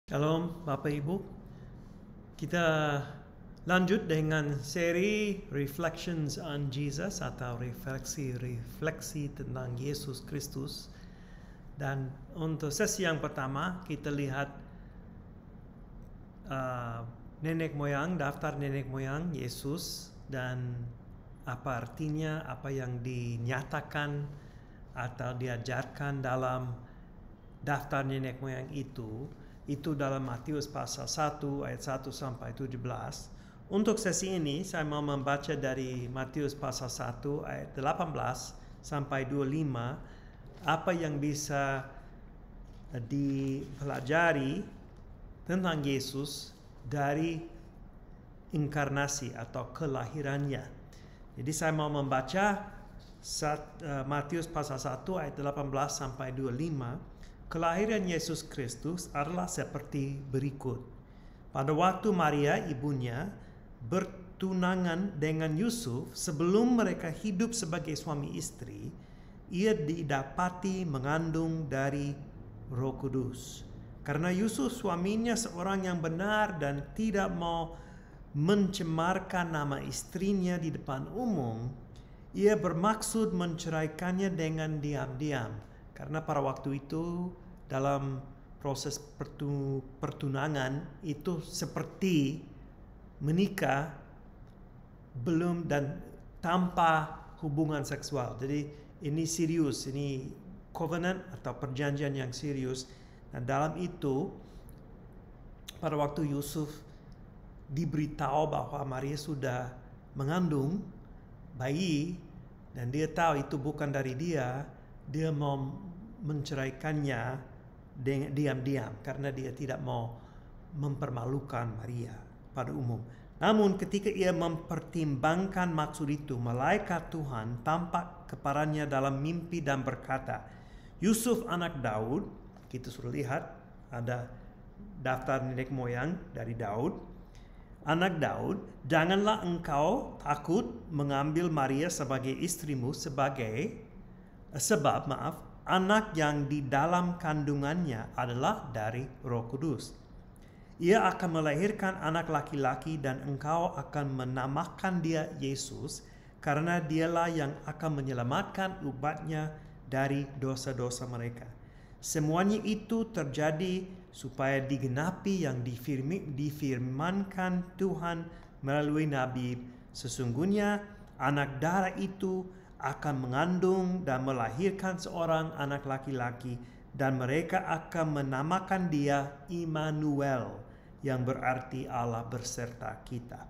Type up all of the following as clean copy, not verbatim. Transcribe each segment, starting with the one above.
Shalom Bapak Ibu, kita lanjut dengan seri Reflections on Jesus atau refleksi tentang Yesus Kristus. Dan untuk sesi yang pertama kita lihat daftar nenek moyang Yesus dan apa artinya, apa yang dinyatakan atau diajarkan dalam daftar nenek moyang itu dalam Matius pasal 1 ayat 1 sampai 17. Untuk sesi ini saya mau membaca dari Matius pasal 1 ayat 18 sampai 25 apa yang bisa dipelajari tentang Yesus dari inkarnasi atau kelahirannya. Jadi saya mau membaca Matius pasal 1 ayat 18 sampai 25. Kelahiran Yesus Kristus adalah seperti berikut. Pada waktu Maria ibunya bertunangan dengan Yusuf, sebelum mereka hidup sebagai suami istri, ia didapati mengandung dari Roh Kudus. Karena Yusuf suaminya seorang yang benar dan tidak mau mencemarkan nama istrinya di depan umum, ia bermaksud menceraikannya dengan diam-diam. Karena pada waktu itu dalam proses pertunangan itu seperti menikah belum dan tanpa hubungan seksual. Jadi ini serius, ini covenant atau perjanjian yang serius. Dan dalam itu pada waktu Yusuf diberitahu bahwa Maria sudah mengandung bayi dan dia tahu itu bukan dari dia mau menceraikannya diam-diam karena dia tidak mau mempermalukan Maria pada umum. Namun ketika ia mempertimbangkan maksud itu, malaikat Tuhan tampak kepadanya dalam mimpi dan berkata, "Yusuf anak Daud," kita sudah lihat ada daftar nenek moyang dari Daud, "anak Daud, janganlah engkau takut mengambil Maria sebagai istrimu sebab anak yang di dalam kandungannya adalah dari Roh Kudus. Ia akan melahirkan anak laki-laki dan engkau akan menamakan dia Yesus, karena dialah yang akan menyelamatkan umatnya dari dosa-dosa mereka." Semuanya itu terjadi supaya digenapi yang difirmankan Tuhan melalui Nabi, "Sesungguhnya anak darah itu akan mengandung dan melahirkan seorang anak laki-laki, dan mereka akan menamakan dia Immanuel," yang berarti Allah berserta kita.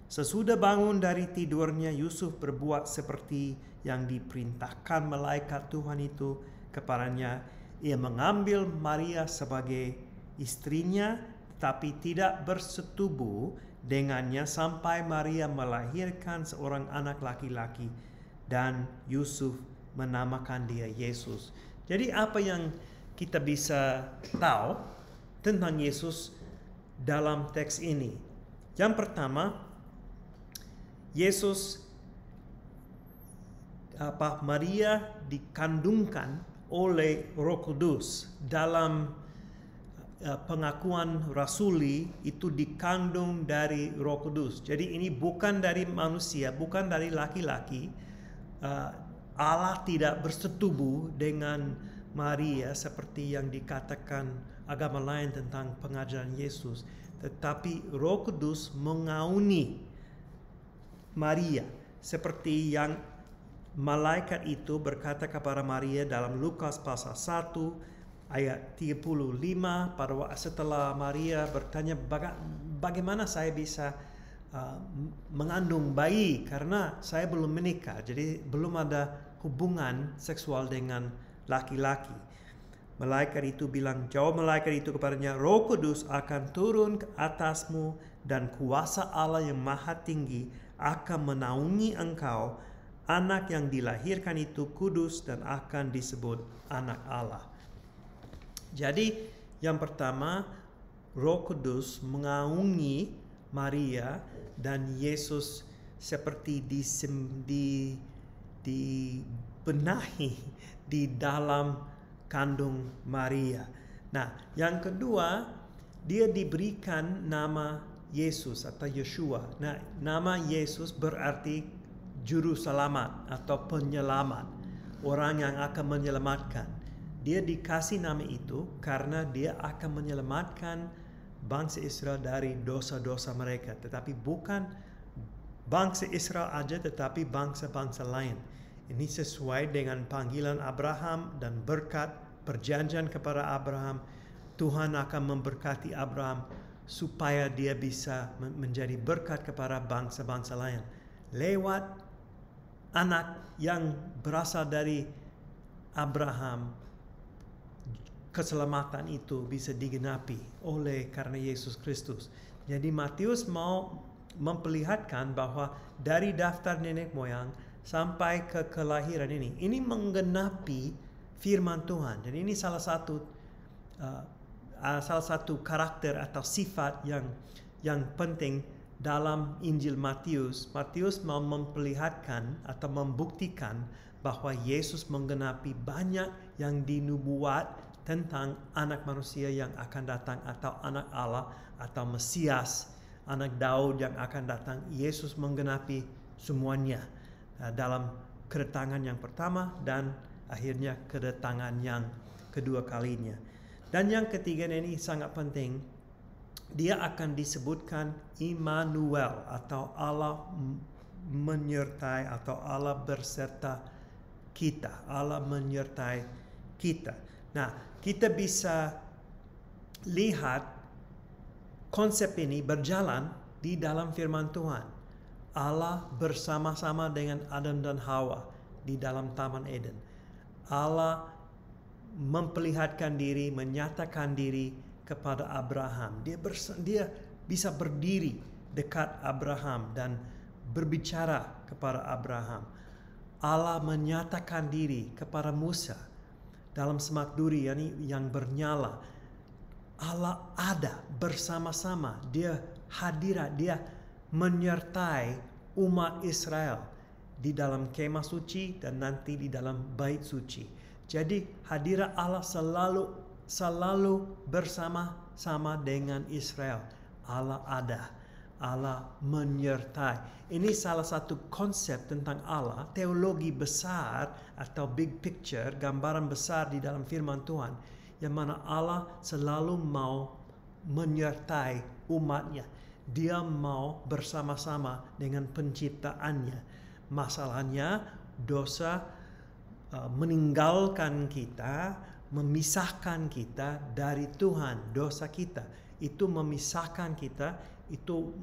Sesudah bangun dari tidurnya, Yusuf berbuat seperti yang diperintahkan malaikat Tuhan itu kepadanya. Ia mengambil Maria sebagai istrinya, tapi tidak bersetubuh dengannya sampai Maria melahirkan seorang anak laki-laki, dan Yusuf menamakan dia Yesus. Jadi apa yang kita bisa tahu tentang Yesus dalam teks ini? Yang pertama, Maria dikandungkan oleh Roh Kudus. Dalam pengakuan rasuli itu dikandung dari Roh Kudus. Jadi ini bukan dari manusia, bukan dari laki-laki. Allah tidak bersetubuh dengan Maria seperti yang dikatakan agama lain tentang pengajaran Yesus, tetapi Roh Kudus mengauni Maria seperti yang malaikat itu berkata kepada Maria dalam Lukas pasal 1 ayat 35 setelah Maria bertanya, bagaimana saya bisa mengandung bayi karena saya belum menikah, jadi belum ada hubungan seksual dengan laki-laki. Jawab malaikat itu kepadanya, "Roh Kudus akan turun ke atasmu dan kuasa Allah yang maha tinggi akan menaungi engkau. Anak yang dilahirkan itu kudus dan akan disebut anak Allah." Jadi yang pertama, Roh Kudus mengaungi Maria dan Yesus seperti dibenahi di dalam kandung Maria. Nah, yang kedua, dia diberikan nama Yesus atau Yeshua. Nah, nama Yesus berarti juru selamat atau penyelamat, orang yang akan menyelamatkan. Dia dikasih nama itu karena dia akan menyelamatkan bangsa Israel dari dosa-dosa mereka. Tetapi bukan bangsa Israel aja, tetapi bangsa-bangsa lain. Ini sesuai dengan panggilan Abraham dan berkat perjanjian kepada Abraham. Tuhan akan memberkati Abraham supaya dia bisa menjadi berkat kepada bangsa-bangsa lain. Lewat anak yang berasal dari Abraham, keselamatan itu bisa digenapi oleh karena Yesus Kristus. Jadi Matius mau memperlihatkan bahwa dari daftar nenek moyang sampai ke kelahiran ini menggenapi firman Tuhan. Jadi ini salah satu karakter atau sifat yang penting dalam Injil Matius. Matius mau memperlihatkan atau membuktikan bahwa Yesus menggenapi banyak yang dinubuat tentang anak manusia yang akan datang atau anak Allah atau Mesias, anak Daud yang akan datang. Yesus menggenapi semuanya dalam kedatangan yang pertama dan akhirnya kedatangan yang kedua kalinya. Dan yang ketiga ini sangat penting, dia akan disebutkan Immanuel atau Allah menyertai atau Allah berserta kita, Allah menyertai kita. Nah, kita bisa lihat konsep ini berjalan di dalam firman Tuhan. Allah bersama-sama dengan Adam dan Hawa di dalam Taman Eden. Allah memperlihatkan diri, menyatakan diri kepada Abraham. Dia bisa berdiri dekat Abraham dan berbicara kepada Abraham. Allah menyatakan diri kepada Musa dalam semak duri yang bernyala. Allah ada bersama-sama. Dia hadir, dia menyertai umat Israel di dalam kemah suci dan nanti di dalam bait suci. Jadi hadirat Allah selalu bersama-sama dengan Israel. Allah ada, Allah menyertai. Ini salah satu konsep tentang Allah, teologi besar atau big picture, gambaran besar di dalam firman Tuhan, yang mana Allah selalu mau menyertai umatnya. Dia mau bersama-sama dengan penciptaannya. Masalahnya dosa meninggalkan kita, memisahkan kita dari Tuhan. Dosa kita itu memisahkan kita, itu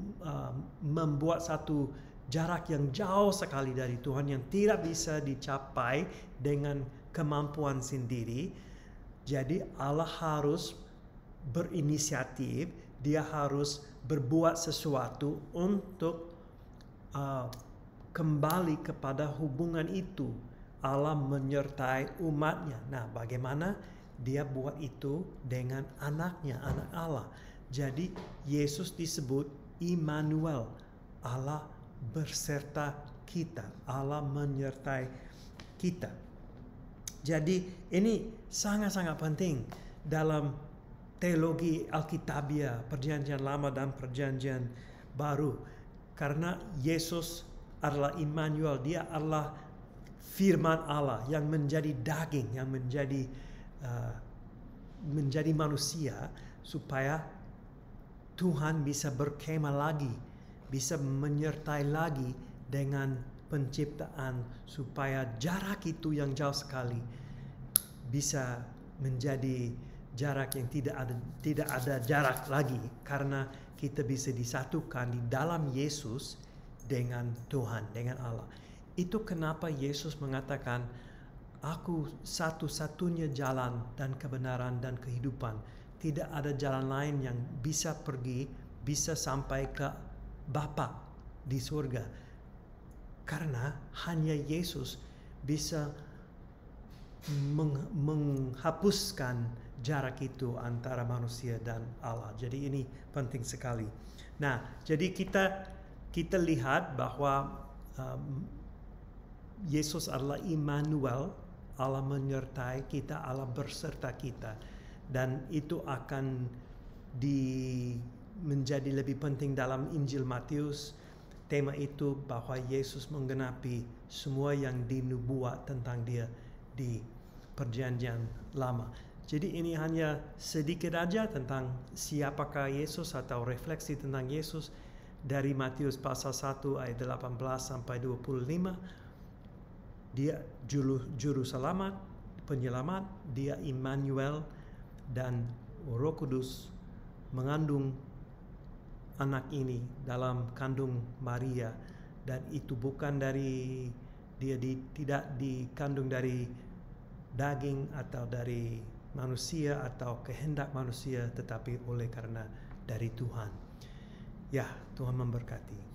membuat satu jarak yang jauh sekali dari Tuhan yang tidak bisa dicapai dengan kemampuan sendiri. Jadi Allah harus berinisiatif, dia harus berbuat sesuatu untuk kembali kepada hubungan itu. Allah menyertai umatnya. Nah, bagaimana dia buat itu dengan anaknya, anak Allah. Jadi Yesus disebut Immanuel, Allah berserta kita, Allah menyertai kita. Jadi ini sangat-sangat penting dalam teologi Alkitabiah, Perjanjian Lama dan Perjanjian Baru. Karena Yesus adalah Immanuel, dia adalah firman Allah yang menjadi daging, yang menjadi manusia, supaya Tuhan bisa berkemah lagi, bisa menyertai lagi dengan penciptaan, supaya jarak itu yang jauh sekali bisa menjadi jarak yang tidak ada jarak lagi, karena kita bisa disatukan di dalam Yesus dengan Tuhan, dengan Allah. Itu kenapa Yesus mengatakan, aku satu-satunya jalan dan kebenaran dan kehidupan. Tidak ada jalan lain yang bisa pergi, bisa sampai ke Bapa di surga. Karena hanya Yesus bisa menghapuskan jarak itu antara manusia dan Allah. Jadi ini penting sekali. Nah, jadi kita lihat bahwa Yesus adalah Immanuel, Allah menyertai kita, Allah berserta kita. Dan itu akan menjadi lebih penting dalam Injil Matius. Tema itu bahwa Yesus menggenapi semua yang dinubuat tentang dia di Perjanjian Lama. Jadi ini hanya sedikit aja tentang siapakah Yesus atau refleksi tentang Yesus dari Matius pasal 1 ayat 18 sampai 25. Dia juru selamat, penyelamat, dia Immanuel, dan Roh Kudus mengandung anak ini dalam kandung Maria, dan itu bukan dari tidak dikandung dari daging atau dari manusia atau kehendak manusia, tetapi oleh karena dari Tuhan. Ya, Tuhan memberkati.